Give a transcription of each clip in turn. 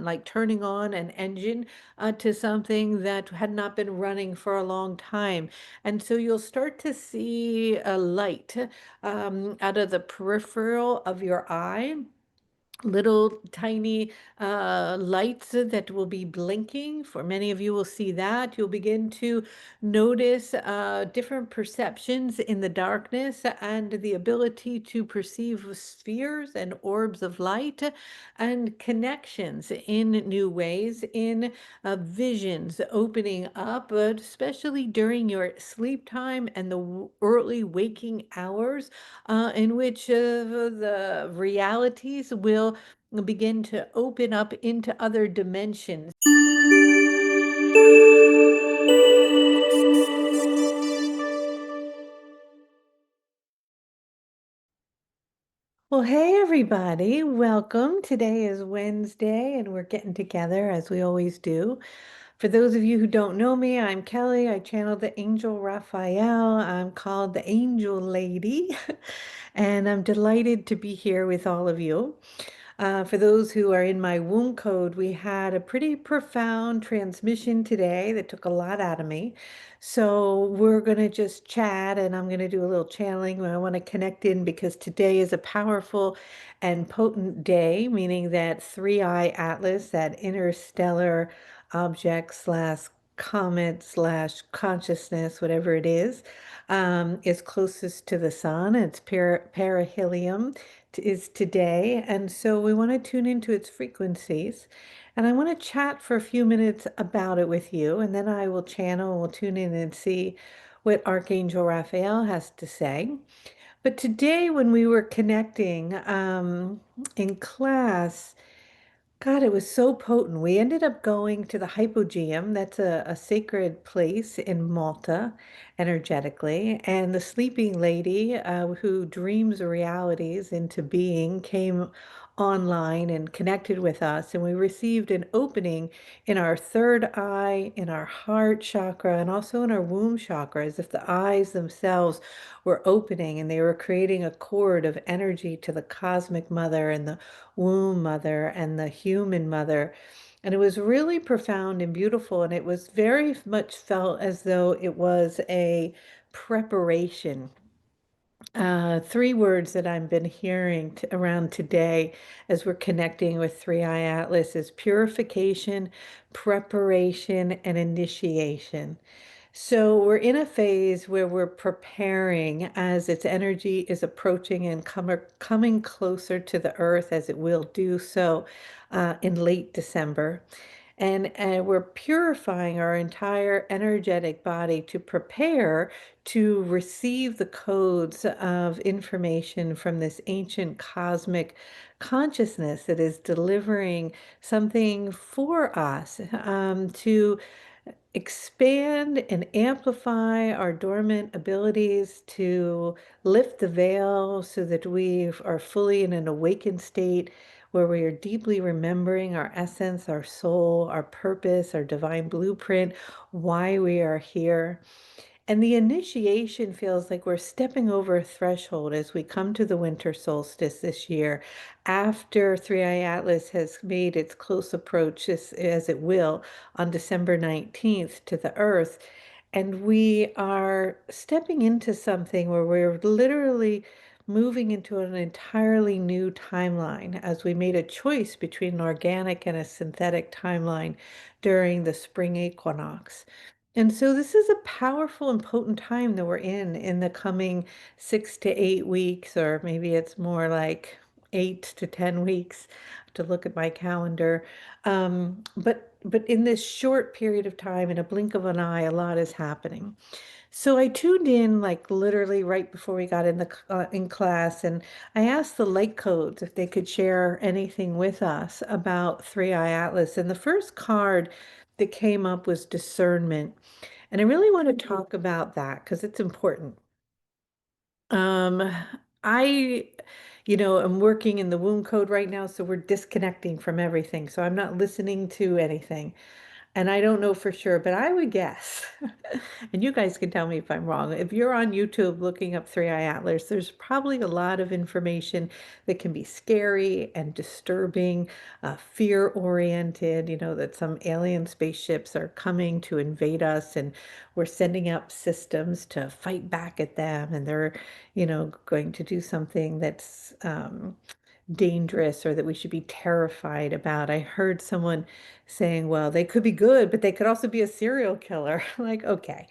like turning on an engine to something that had not been running for a long time. And so you'll start to see a light out of the peripheral of your eye, little tiny lights that will be blinking. For many of you will see that. You'll begin to notice different perceptions in the darkness and the ability to perceive spheres and orbs of light and connections in new ways, in visions opening up, especially during your sleep time and the early waking hours in which the realities will begin to open up into other dimensions. Well, hey everybody, welcome. Today is Wednesday and we're getting together as we always do. For those of you who don't know me, I'm Kelly. I channel the Angel Raphael. I'm called the Angel Lady, and I'm delighted to be here with all of you. For those who are in my womb code, we had a pretty profound transmission today that took a lot out of me. So we're going to just chat and I'm going to do a little channeling. I want to connect in because today is a powerful and potent day, meaning that three-eye atlas, that interstellar object slash comet slash consciousness, whatever it is closest to the sun. It's perihelion is today. And so we want to tune into its frequencies. And I want to chat for a few minutes about it with you. And then I will channel, we'll tune in and see what Archangel Raphael has to say. But today, when we were connecting in class, God, it was so potent. We ended up going to the hypogeum. That's a sacred place in Malta, energetically. And the sleeping lady who dreams realities into being came online and connected with us. And we received an opening in our third eye, in our heart chakra, and also in our womb chakra, as if the eyes themselves were opening and they were creating a cord of energy to the cosmic mother and the womb mother and the human mother. And it was really profound and beautiful. And it was very much felt as though it was a preparation. Three words that I've been hearing around today as we're connecting with Three Eye Atlas is purification, preparation, and initiation. So we're in a phase where we're preparing as its energy is approaching and coming closer to the earth as it will do so in late December. And we're purifying our entire energetic body to prepare to receive the codes of information from this ancient cosmic consciousness that is delivering something for us to expand and amplify our dormant abilities, to lift the veil so that we are fully in an awakened state where we are deeply remembering our essence, our soul, our purpose, our divine blueprint, why we are here. And the initiation feels like we're stepping over a threshold as we come to the winter solstice this year, after Three Eye Atlas has made its close approach, as it will, on December 19th to the Earth. And we are stepping into something where we're literally moving into an entirely new timeline as we made a choice between an organic and a synthetic timeline during the spring equinox. And so this is a powerful and potent time that we're in the coming 6 to 8 weeks, or maybe it's more like 8 to 10 weeks to look at my calendar. But in this short period of time, in a blink of an eye, a lot is happening. So I tuned in like literally right before we got in class, and I asked the light codes if they could share anything with us about Three Eye Atlas. And the first card that came up was discernment. And I really want to talk about that because it's important. Um, I, am working in the womb code right now, so we're disconnecting from everything. So I'm not listening to anything. And I don't know for sure, but I would guess, and you guys can tell me if I'm wrong. If you're on YouTube looking up Three Eye Atlas, there's probably a lot of information that can be scary and disturbing, fear-oriented, that some alien spaceships are coming to invade us and we're sending up systems to fight back at them, and they're, going to do something that's dangerous or that we should be terrified about. I heard someone saying, well, they could be good, but they could also be a serial killer. Like, okay,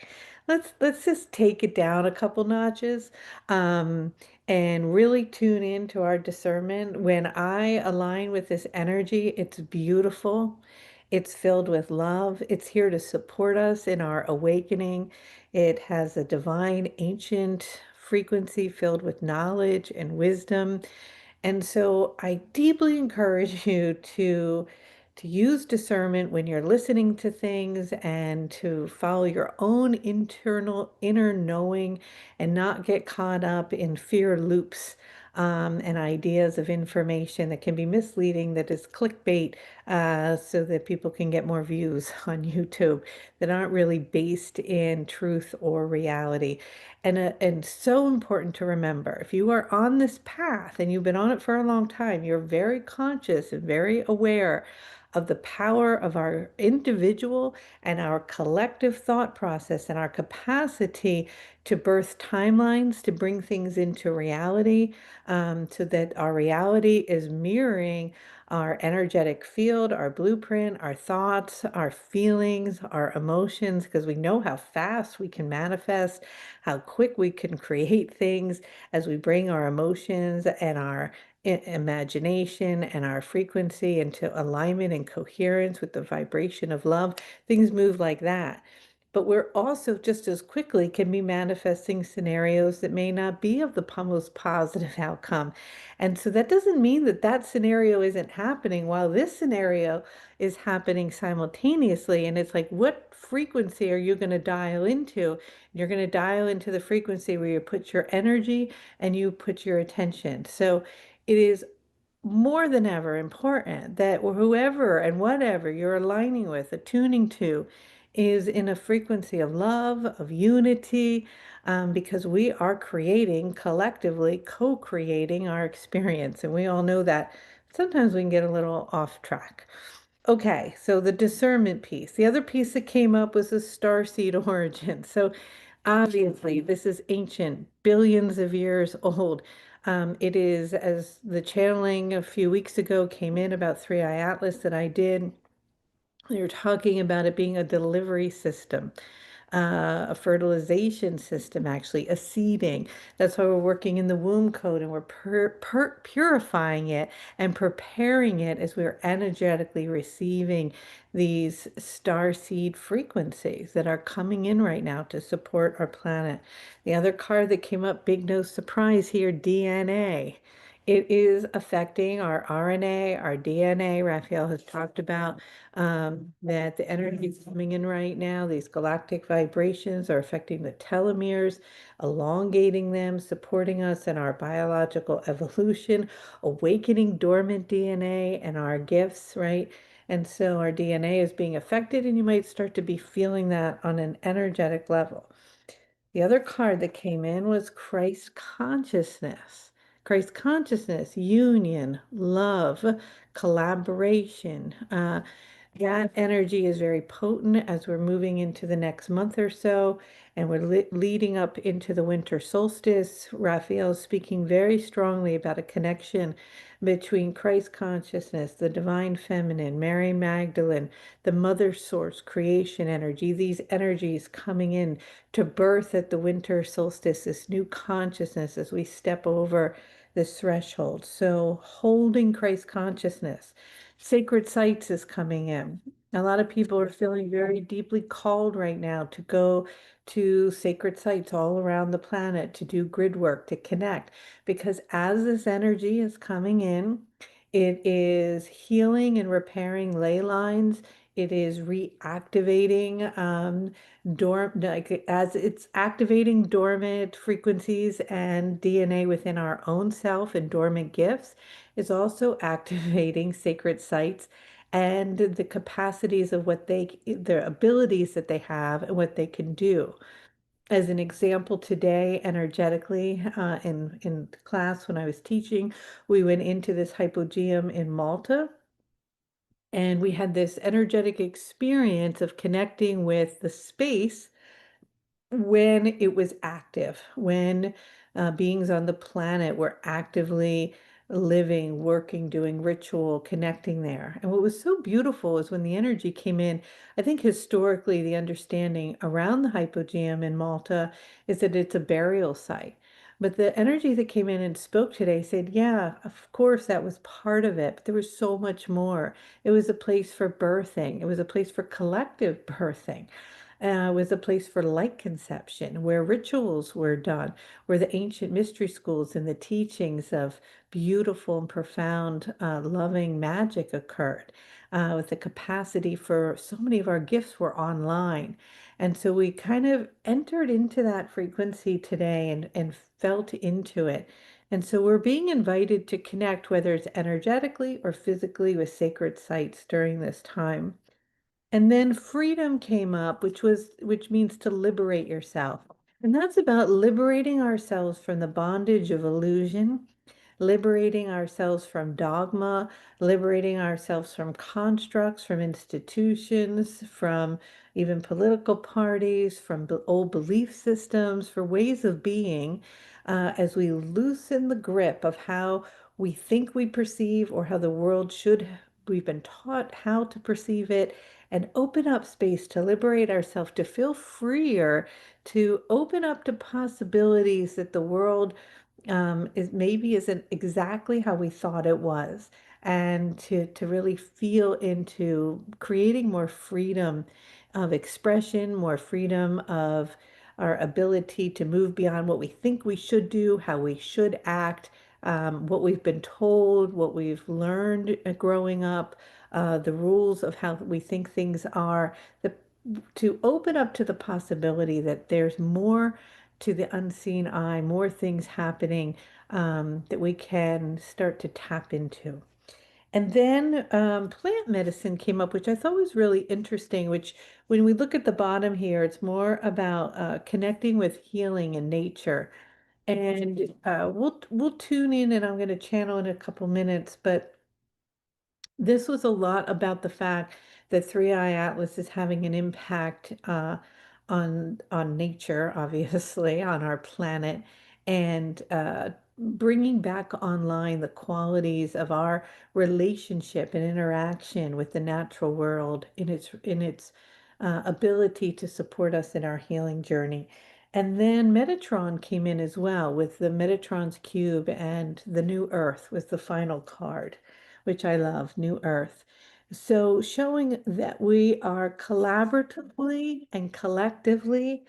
let's just take it down a couple notches, um, and really tune into our discernment. When I align with this energy, it's beautiful. It's filled with love. It's here to support us in our awakening. It has a divine, ancient frequency filled with knowledge and wisdom. And so I deeply encourage you to use discernment when you're listening to things and to follow your own internal inner knowing and not get caught up in fear loops, and ideas of information that can be misleading, that is clickbait, so that people can get more views on YouTube that aren't really based in truth or reality. And so important to remember, if you are on this path and you've been on it for a long time, you're very conscious and very aware of the power of our individual and our collective thought process and our capacity to birth timelines, to bring things into reality, so that our reality is mirroring our energetic field, our blueprint, our thoughts, our feelings, our emotions, because we know how fast we can manifest, how quick we can create things as we bring our emotions and our imagination and our frequency into alignment and coherence with the vibration of love. Things move like that. But we're also just as quickly can be manifesting scenarios that may not be of the most positive outcome. And so that doesn't mean that that scenario isn't happening while this scenario is happening simultaneously. And it's like, what frequency are you going to dial into? You're going to dial into the frequency where you put your energy and you put your attention. So it is more than ever important that whoever and whatever you're aligning with, attuning to, is in a frequency of love, of unity, because we are creating collectively, co-creating our experience. And we all know that sometimes we can get a little off track. Okay, so the discernment piece. The other piece that came up was the starseed origin. So obviously, this is ancient, billions of years old. It is, as the channeling a few weeks ago came in about Three Eye Atlas that I did, they were talking about it being a delivery system, a fertilization system, actually, a seeding. That's why we're working in the womb code and we're purifying it and preparing it as we're energetically receiving these star seed frequencies that are coming in right now to support our planet. The other card that came up, big no surprise here, DNA. It is affecting our RNA, our DNA. Raphael has talked about that the energy is coming in right now. These galactic vibrations are affecting the telomeres, elongating them, supporting us in our biological evolution, awakening dormant DNA and our gifts, right? And so our DNA is being affected, and you might start to be feeling that on an energetic level. The other card that came in was Christ consciousness. Christ consciousness, union, love, collaboration. That energy is very potent as we're moving into the next month or so, and we're leading up into the winter solstice. Raphael is speaking very strongly about a connection between Christ consciousness, the divine feminine, Mary Magdalene, the mother source, creation energy, these energies coming in to birth at the winter solstice, this new consciousness as we step over this threshold. So holding Christ consciousness. Sacred sites is coming in. A lot of people are feeling very deeply called right now to go to sacred sites all around the planet to do grid work, to connect, because as this energy is coming in, it is healing and repairing ley lines. It is reactivating like as it's activating dormant frequencies and DNA within our own self and dormant gifts, is also activating sacred sites and the capacities of their abilities that they have and what they can do. As an example, today, energetically, in class when I was teaching, we went into this hypogeum in Malta, and we had this energetic experience of connecting with the space when it was active, when beings on the planet were actively living, working, doing ritual, connecting there. And what was so beautiful is when the energy came in, I think historically, the understanding around the hypogeum in Malta is that it's a burial site. But the energy that came in and spoke today said, yeah, of course, that was part of it, but there was so much more. It was a place for birthing, it was a place for collective birthing, was a place for light conception, where rituals were done, where the ancient mystery schools and the teachings of beautiful and profound, loving magic occurred, with the capacity for so many of our gifts were online. And so we kind of entered into that frequency today and felt into it. And so we're being invited to connect, whether it's energetically or physically, with sacred sites during this time. And then freedom came up, which means to liberate yourself. And that's about liberating ourselves from the bondage of illusion, liberating ourselves from dogma, liberating ourselves from constructs, from institutions, from even political parties, from old belief systems, for ways of being, as we loosen the grip of how we think we perceive or how the world should, we've been taught how to perceive it, and open up space to liberate ourselves, to feel freer, to open up to possibilities that the world is maybe isn't exactly how we thought it was, and to really feel into creating more freedom of expression, more freedom of our ability to move beyond what we think we should do, how we should act, what we've been told, what we've learned growing up, the rules of how we think things are, the, to open up to the possibility that there's more to the unseen eye, more things happening, that we can start to tap into. And then plant medicine came up, which I thought was really interesting, which when we look at the bottom here, it's more about connecting with healing and nature. And we'll tune in, and I'm going to channel in a couple minutes, but this was a lot about the fact that Three Eye Atlas is having an impact, on nature, obviously, on our planet, and bringing back online the qualities of our relationship and interaction with the natural world in its ability to support us in our healing journey. And then Metatron came in as well, with the Metatron's cube, and the New Earth was the final card, which I love, New Earth. So showing that we are collaboratively and collectively,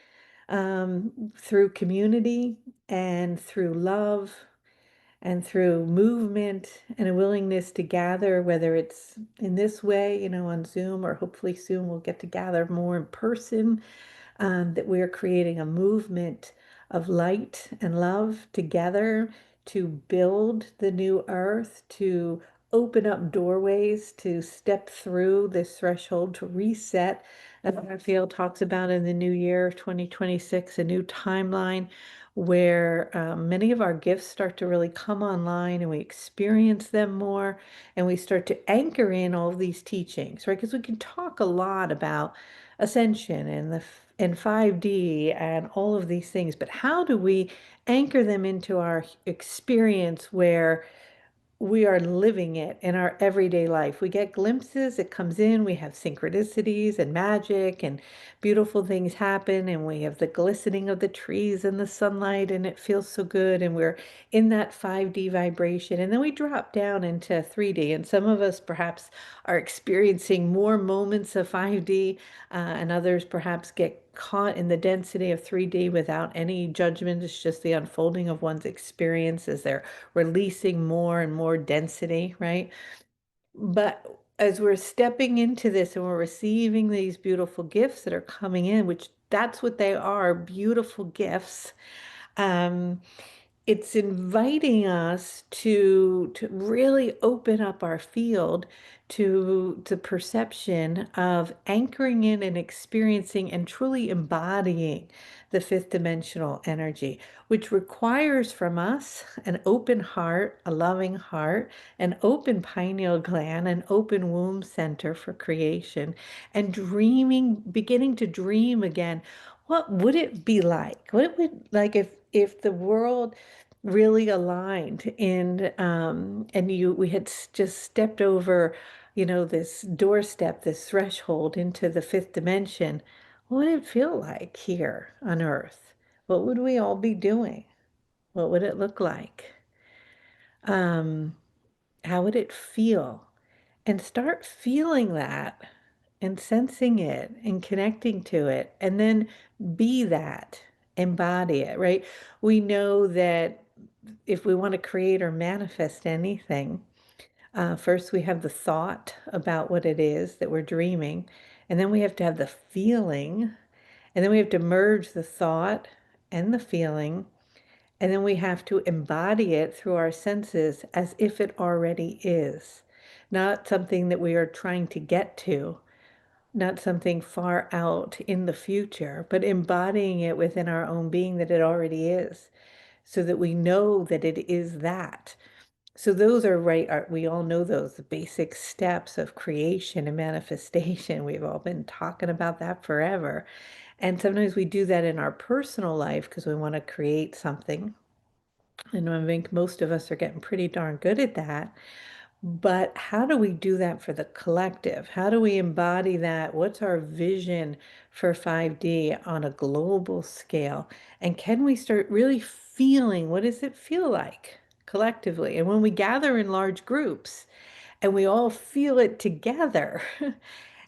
through community and through love and through movement and a willingness to gather, whether it's in this way, on Zoom, or hopefully soon we'll get to gather more in person, that we're creating a movement of light and love together to build the new earth, to open up doorways, to step through this threshold, to reset, as Raphael talks about in the new year of 2026, a new timeline where many of our gifts start to really come online, and we experience them more, and we start to anchor in all of these teachings, right? Because we can talk a lot about ascension and 5D and all of these things, but how do we anchor them into our experience where we are living it in our everyday life? We get glimpses, it comes in, we have synchronicities and magic, and beautiful things happen, and we have the glistening of the trees and the sunlight, and it feels so good, and we're in that 5D vibration. And then we drop down into 3D, and some of us perhaps are experiencing more moments of 5D, and others perhaps get caught in the density of 3D without any judgment. It's just the unfolding of one's experience as they're releasing more and more density, right? But as we're stepping into this and we're receiving these beautiful gifts that are coming in, which that's what they are, beautiful gifts, um, it's inviting us to really open up our field to the perception of anchoring in and experiencing and truly embodying the fifth dimensional energy, which requires from us an open heart, a loving heart, an open pineal gland, an open womb center for creation, and dreaming, beginning to dream again. What would it be like? What would like if the world really aligned and we had just stepped over, this doorstep, this threshold into the fifth dimension? What would it feel like here on Earth? What would we all be doing? What would it look like? Um, how would it feel? And start feeling that and sensing it and connecting to it, and then be that, embody it, right? We know that if we want to create or manifest anything, first we have the thought about what it is that we're dreaming, and then we have to have the feeling, and then we have to merge the thought and the feeling, and then we have to embody it through our senses as if it already is, not something that we are trying to get to, not something far out in the future, but embodying it within our own being that it already is, so that we know that it is that. So those are right, we all know those, the basic steps of creation and manifestation. We've all been talking about that forever. And sometimes we do that in our personal life because we want to create something. And I think most of us are getting pretty darn good at that. But how do we do that for the collective? How do we embody that? What's our vision for 5D on a global scale? And can we start really feeling, what does it feel like collectively? And when we gather in large groups and we all feel it together,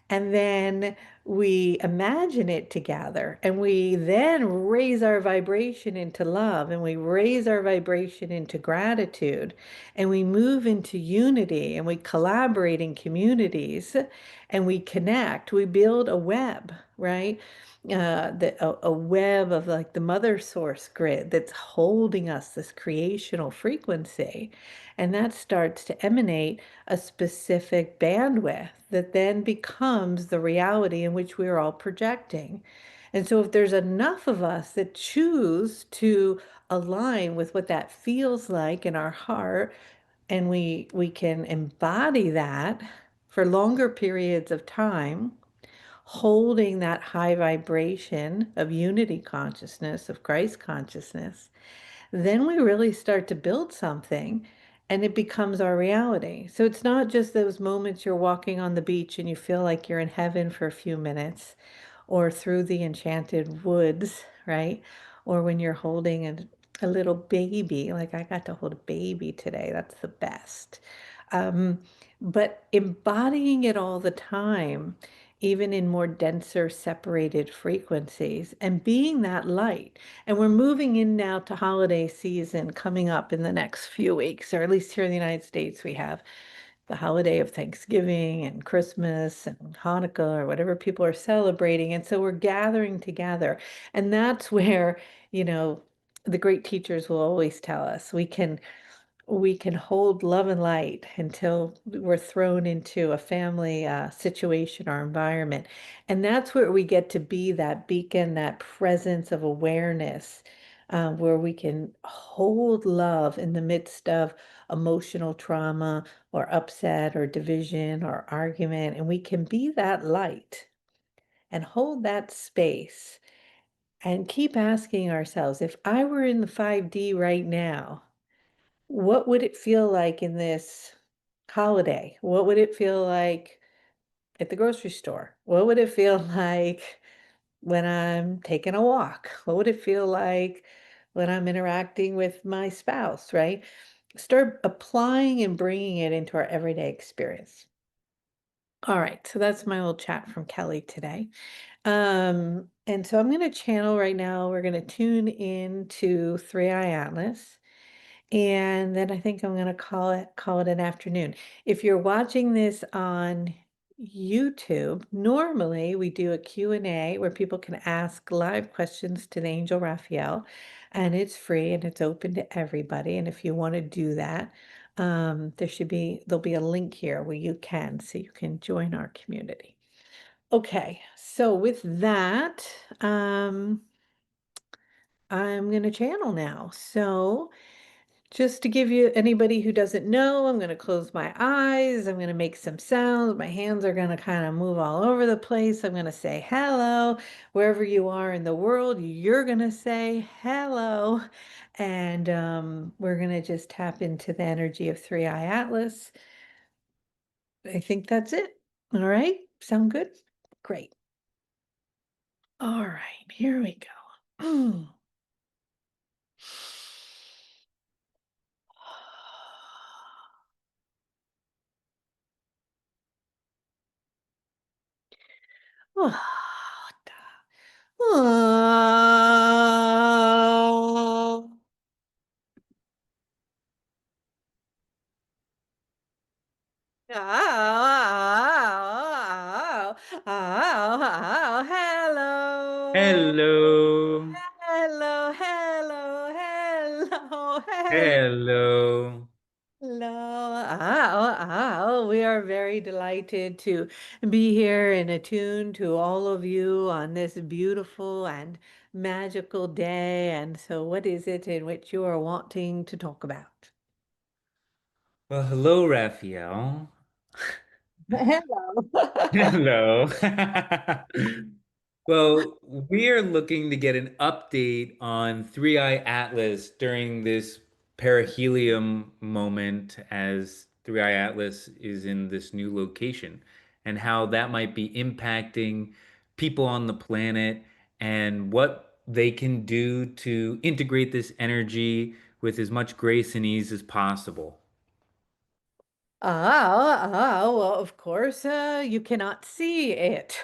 and then we imagine it together, and we then raise our vibration into love, and we raise our vibration into gratitude, and we move into unity, and we collaborate in communities, and we connect, we build a web, right? A web of like the mother source grid that's holding us, this creational frequency, and that starts to emanate a specific bandwidth that then becomes the reality in which we're all projecting. And so if there's enough of us that choose to align with what that feels like in our heart, and we can embody that for longer periods of time, holding that high vibration of unity consciousness, of Christ consciousness, then we really start to build something and it becomes our reality. So it's not just those moments you're walking on the beach and you feel like you're in heaven for a few minutes, or through the enchanted woods, right? Or when you're holding a little baby, like I got to hold a baby today. That's the best. Um, but embodying it all the time, even in more denser separated frequencies, and being that light. And we're moving in now to holiday season coming up in the next few weeks, or at least here in the United States, we have the holiday of Thanksgiving and Christmas and Hanukkah or whatever people are celebrating. And so we're gathering together. And that's where, you know, the great teachers will always tell us we can hold love and light until we're thrown into a family situation or environment. And that's where we get to be that beacon, that presence of awareness, where we can hold love in the midst of emotional trauma or upset or division or argument. And we can be that light and hold that space and keep asking ourselves, if I were in the 5D right now, what would it feel like in this holiday? What would it feel like at the grocery store? What would it feel like when I'm taking a walk? What would it feel like when I'm interacting with my spouse, right? Start applying and bringing it into our everyday experience. All right, so that's my little chat from Kelly today. And so I'm going to channel right now. We're going to tune in to Three Eye Atlas. And then I think I'm going to call it an afternoon. If you're watching this on YouTube, normally we do a Q&A where people can ask live questions to the Angel Raphael, and it's free and it's open to everybody. And if you want to do that, there'll be a link here where you can, so you can join our community. Okay, so with that, I'm going to channel now. So just to give you anybody who doesn't know, I'm going to close my eyes. I'm going to make some sounds. My hands are going to kind of move all over the place. I'm going to say hello. Wherever you are in the world, you're going to say hello. And we're going to just tap into the energy of Three Eye Atlas. I think that's it. All right. Sound good? Great. All right. Here we go. Oh. Oh, hello. Hello. Hello, hello, hello, Hello. hello. We are very delighted to be here and attuned to all of you on this beautiful and magical day. And so, what is it in which you are wanting to talk about? Well, hello, Raphael. Hello. Hello. Well, we are looking to get an update on Three Eye Atlas during this perihelion moment as Three Eye Atlas is in this new location and how that might be impacting people on the planet and what they can do to integrate this energy with as much grace and ease as possible. Well, of course, you cannot see it.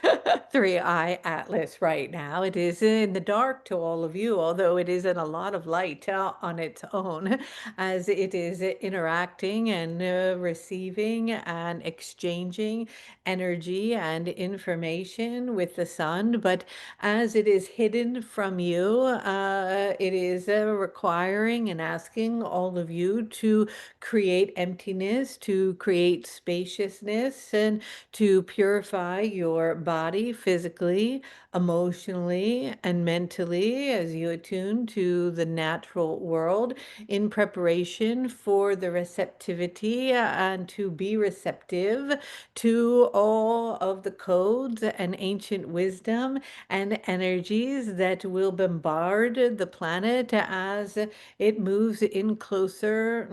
Three-eye atlas right now. It is in the dark to all of you, although it is in a lot of light on its own, as it is interacting and receiving and exchanging energy and information with the sun. But as it is hidden from you, it is requiring and asking all of you to create emptiness, to create spaciousness, and to purify your body physically, emotionally, and mentally as you attune to the natural world in preparation for the receptivity and to be receptive to all of the codes and ancient wisdom and energies that will bombard the planet as it moves in closer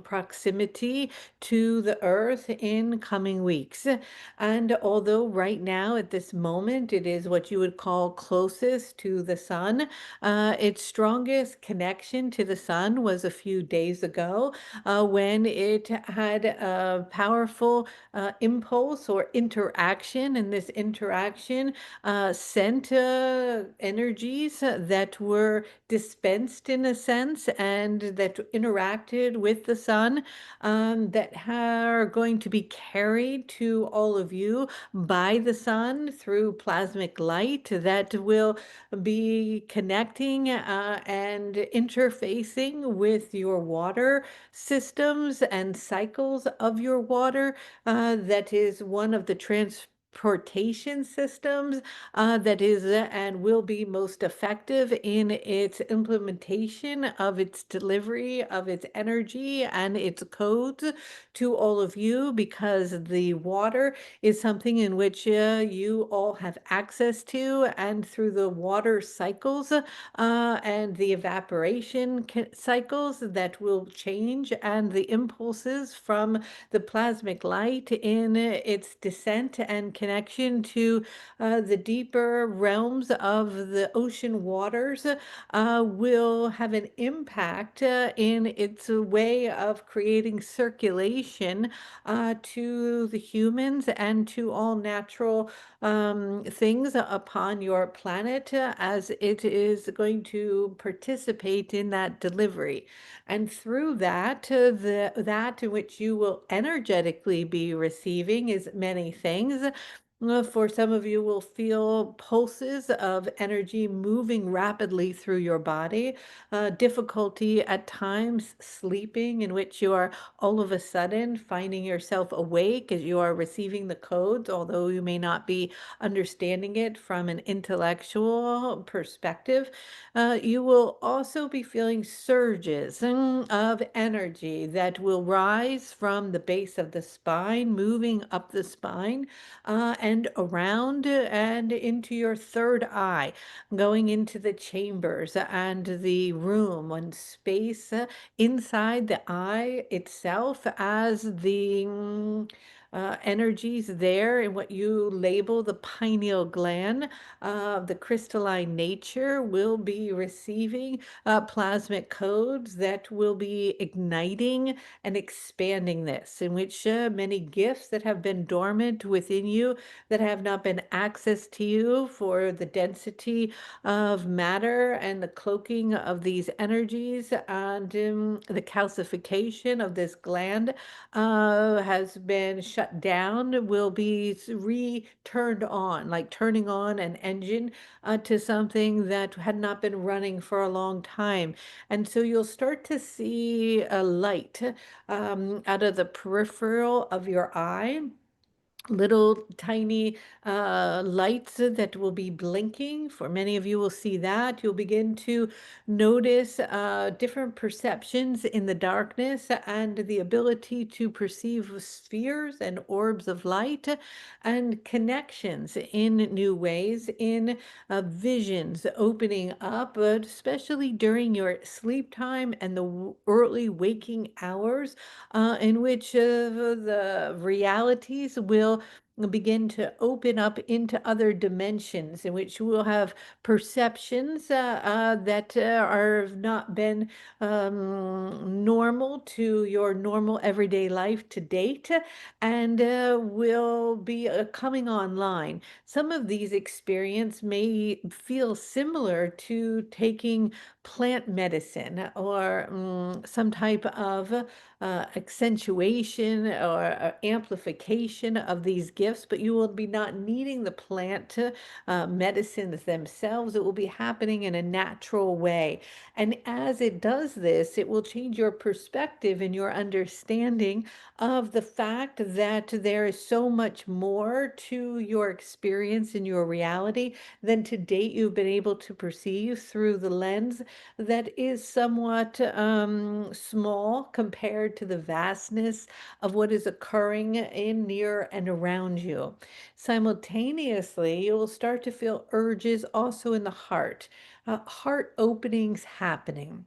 proximity to the earth in coming weeks. And although right now, at this moment, it is what you would call closest to the sun, its strongest connection to the sun was a few days ago when it had a powerful impulse or interaction. And this interaction sent energies that were dispensed in a sense and that interacted with the sun that are going to be carried to all of you by the sun through plasmic light that will be connecting and interfacing with your water systems and cycles of your water. That is one of the transportation systems that is and will be most effective in its implementation of its delivery of its energy and its codes to all of you, because the water is something in which you all have access to, and through the water cycles and the evaporation cycles that will change, and the impulses from the plasmic light in its descent and connection to the deeper realms of the ocean waters will have an impact in its way of creating circulation to the humans and to all natural things upon your planet as it is going to participate in that delivery. And through that, that in which you will energetically be receiving is many things. For some of you will feel pulses of energy moving rapidly through your body, difficulty at times sleeping, in which you are all of a sudden finding yourself awake as you are receiving the codes, although you may not be understanding it from an intellectual perspective. You will also be feeling surges of energy that will rise from the base of the spine, moving up the spine and around and into your third eye, going into the chambers and the room and space inside the eye itself as the energies there in what you label the pineal gland. The crystalline nature will be receiving plasmic codes that will be igniting and expanding this, in which many gifts that have been dormant within you, that have not been accessed to you for the density of matter and the cloaking of these energies and the calcification of this gland has been shut down, will be re-turned on, like turning on an engine to something that had not been running for a long time. And so you'll start to see a light out of the peripheral of your eye, little tiny lights that will be blinking. For many of you will see that. You'll begin to notice different perceptions in the darkness and the ability to perceive spheres and orbs of light and connections in new ways, in visions opening up, but especially during your sleep time and the early waking hours in which the realities will begin to open up into other dimensions in which we'll have perceptions that are not been normal to your normal everyday life to date and will be coming online. Some of these experiences may feel similar to taking plant medicine or some type of accentuation or amplification of these gifts, but you will be not needing the plant medicines themselves. It will be happening in a natural way. And as it does this, it will change your perspective and your understanding of the fact that there is so much more to your experience and your reality than to date you've been able to perceive through the lens that is somewhat small compared to the vastness of what is occurring in, near, and around you. Simultaneously, you will start to feel urges also in the heart, heart openings happening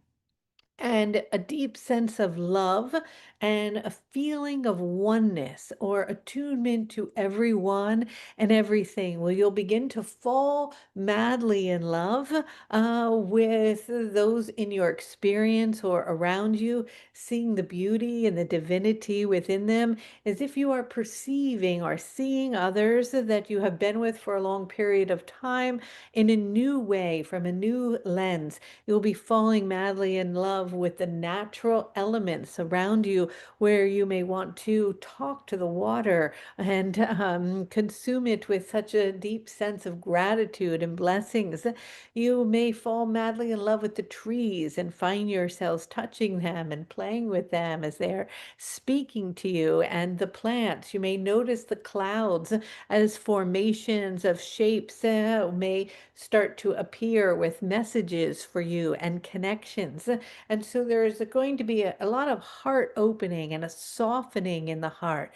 and a deep sense of love and a feeling of oneness or attunement to everyone and everything. Well, you'll begin to fall madly in love with those in your experience or around you, seeing the beauty and the divinity within them, as if you are perceiving or seeing others that you have been with for a long period of time in a new way, from a new lens. You'll be falling madly in love with the natural elements around you, where you may want to talk to the water and consume it with such a deep sense of gratitude and blessings. You may fall madly in love with the trees and find yourselves touching them and playing with them as they're speaking to you, and the plants. You may notice the clouds as formations of shapes may start to appear with messages for you and connections. And so there's going to be a lot of heart opening and a softening in the heart.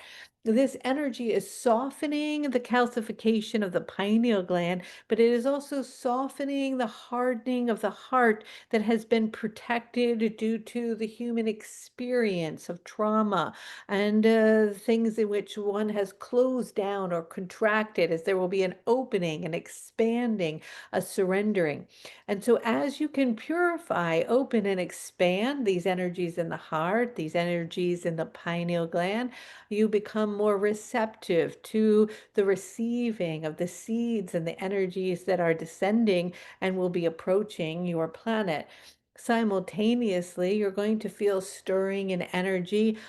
This energy is softening the calcification of the pineal gland, but it is also softening the hardening of the heart that has been protected due to the human experience of trauma and things in which one has closed down or contracted, as there will be an opening, an expanding, a surrendering. And so, as you can purify, open, and expand these energies in the heart, these energies in the pineal gland, you become more receptive to the receiving of the seeds and the energies that are descending and will be approaching your planet. Simultaneously, you're going to feel stirring in energy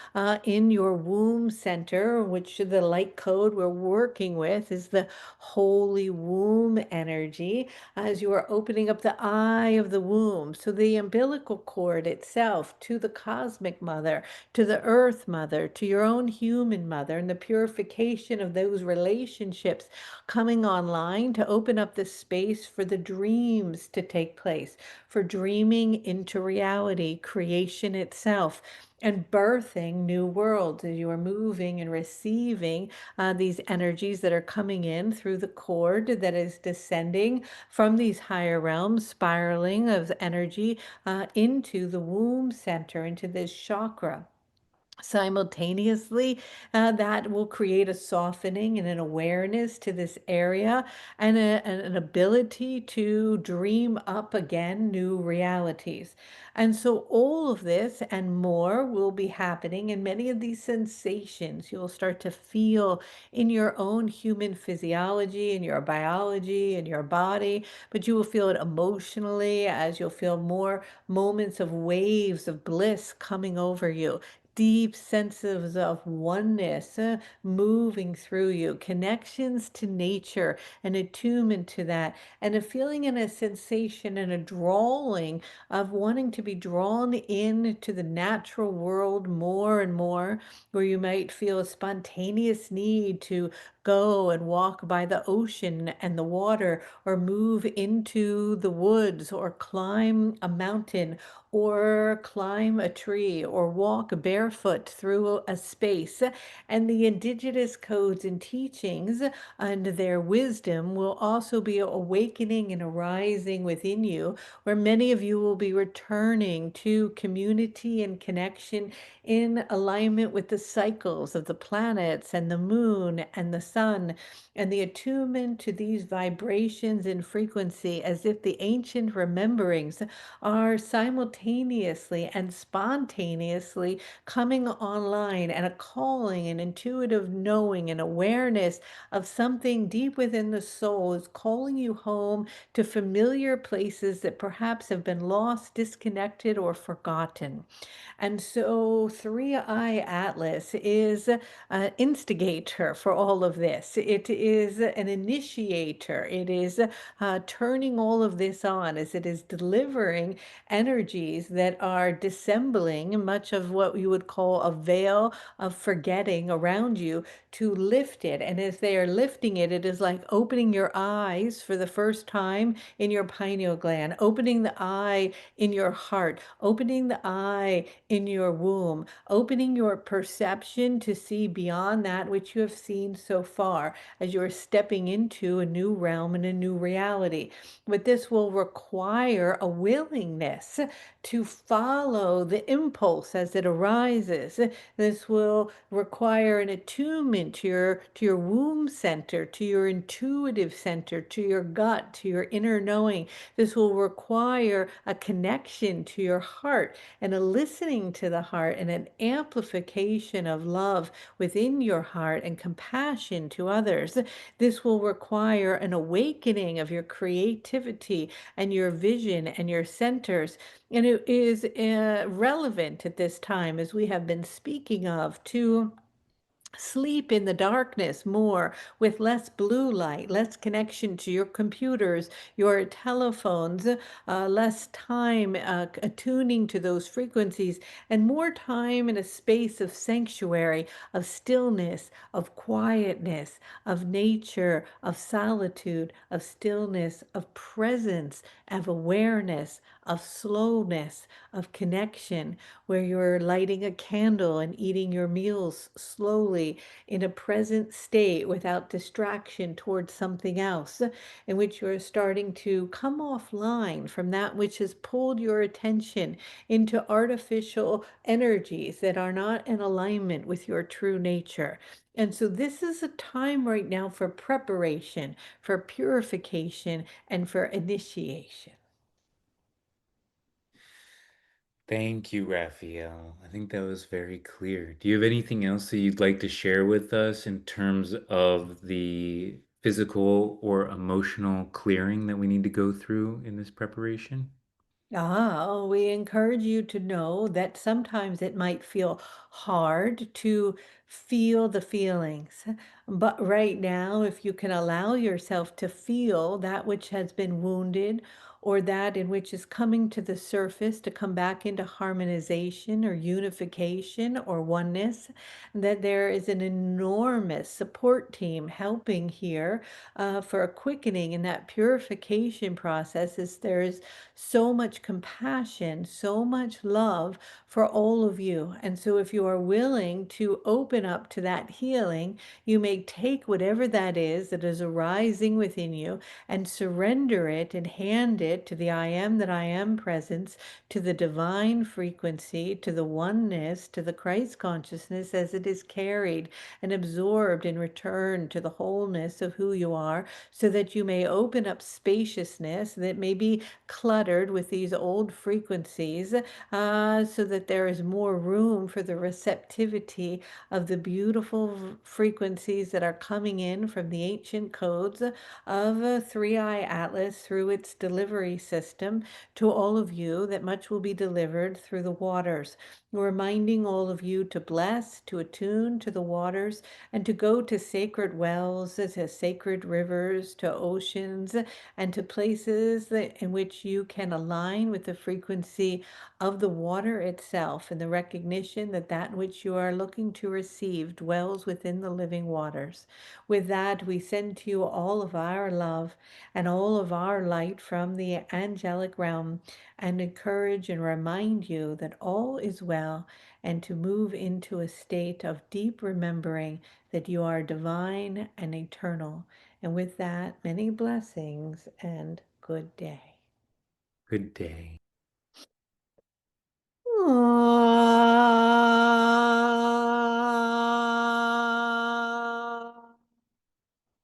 in your womb center, which the light code we're working with is the holy womb energy, as you are opening up the eye of the womb. So the umbilical cord itself to the cosmic mother, to the earth mother, to your own human mother, and the purification of those relationships coming online to open up the space for the dreams to take place, for dreaming into reality, creation itself. And birthing new worlds as you are moving and receiving these energies that are coming in through the cord that is descending from these higher realms, spiraling of energy into the womb center, into this chakra. Simultaneously, that will create a softening and an awareness to this area and an ability to dream up again new realities. And so, all of this and more will be happening, and many of these sensations you'll start to feel in your own human physiology, in your biology, in your body, but you will feel it emotionally as you'll feel more moments of waves of bliss coming over you, deep senses of oneness moving through you, connections to nature, an attunement to that, and a feeling and a sensation and a drawing of wanting to be drawn into the natural world more and more, where you might feel a spontaneous need to go and walk by the ocean and the water, or move into the woods, or climb a mountain, or climb a tree, or walk barefoot through a space. And the indigenous codes and teachings and their wisdom will also be awakening and arising within you, where many of you will be returning to community and connection in alignment with the cycles of the planets and the moon and the sun, and the attunement to these vibrations and frequency, as if the ancient rememberings are simultaneously and spontaneously coming online, and a calling, an intuitive knowing, and awareness of something deep within the soul is calling you home to familiar places that perhaps have been lost, disconnected, or forgotten. And so 3i Atlas is an instigator for all of this. It is an initiator. It is turning all of this on as it is delivering energies that are dissembling much of what you would call a veil of forgetting around you, to lift it. And as they are lifting it, it is like opening your eyes for the first time in your pineal gland, opening the eye in your heart, opening the eye in your womb, opening your perception to see beyond that which you have seen so far, as you're stepping into a new realm and a new reality. But this will require a willingness to follow the impulse as it arises. This will require an attunement to your womb center, to your intuitive center, to your gut, to your inner knowing. This will require a connection to your heart and a listening to the heart, and an amplification of love within your heart and compassion to others. This will require an awakening of your creativity and your vision and your centers. And it is relevant at this time, as we have been speaking of, to sleep in the darkness more, with less blue light, less connection to your computers, your telephones, less time attuning to those frequencies, and more time in a space of sanctuary, of stillness, of quietness, of nature, of solitude, of stillness, of presence, of awareness, of slowness, of connection, where you're lighting a candle and eating your meals slowly in a present state without distraction towards something else, in which you're starting to come offline from that which has pulled your attention into artificial energies that are not in alignment with your true nature. And so, this is a time right now for preparation, for purification, and for initiation. Thank you, Raphael. I think that was very clear. Do you have anything else that you'd like to share with us in terms of the physical or emotional clearing that we need to go through in this preparation? We encourage you to know that sometimes it might feel hard to feel the feelings. But right now, if you can allow yourself to feel that which has been wounded or that in which is coming to the surface to come back into harmonization or unification or oneness, that there is an enormous support team helping here for a quickening in that purification process, as there is so much compassion, so much love for all of you. And so, if you are willing to open up to that healing, you may take whatever that is arising within you and surrender it and hand it to the I am that I am presence, to the divine frequency, to the oneness, to the Christ consciousness as it is carried and absorbed and returned to the wholeness of who you are, so that you may open up spaciousness that may be cluttered with these old frequencies, so that there is more room for the receptivity of the beautiful frequencies that are coming in from the ancient codes of Three Eye Atlas through its delivery system to all of you, that much will be delivered through the waters, reminding all of you to bless, to attune to the waters, and to go to sacred wells, to sacred rivers, to oceans, and to places in which you can align with the frequency of the water itself, and the recognition that that which you are looking to receive dwells within the living waters. With that, we send to you all of our love and all of our light from the angelic realm, and encourage and remind you that all is well, and to move into a state of deep remembering that you are divine and eternal. And with that, many blessings and good day. Good day.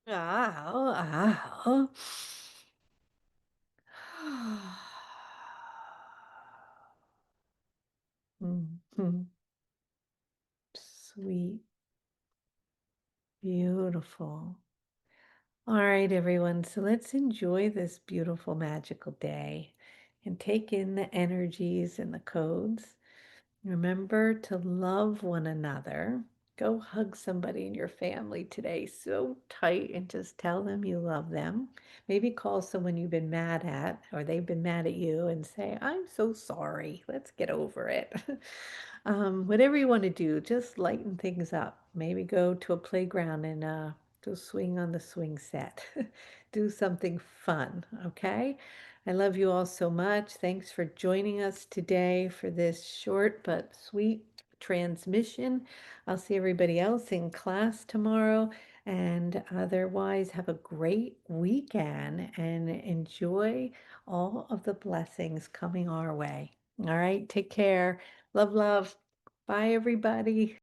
Ow, ow. Mhm. Sweet, beautiful. All right, everyone. So let's enjoy this beautiful, magical day and take in the energies and the codes. Remember to love one another. Go hug somebody in your family today so tight and just tell them you love them. Maybe call someone you've been mad at or they've been mad at you and say, I'm so sorry. Let's get over it. Whatever you want to do, just lighten things up. Maybe go to a playground and go swing on the swing set. Do something fun, okay? I love you all so much. Thanks for joining us today for this short but sweet transmission. I'll see everybody else in class tomorrow. And otherwise, have a great weekend and enjoy all of the blessings coming our way. All right, take care. Love, love. Bye, everybody.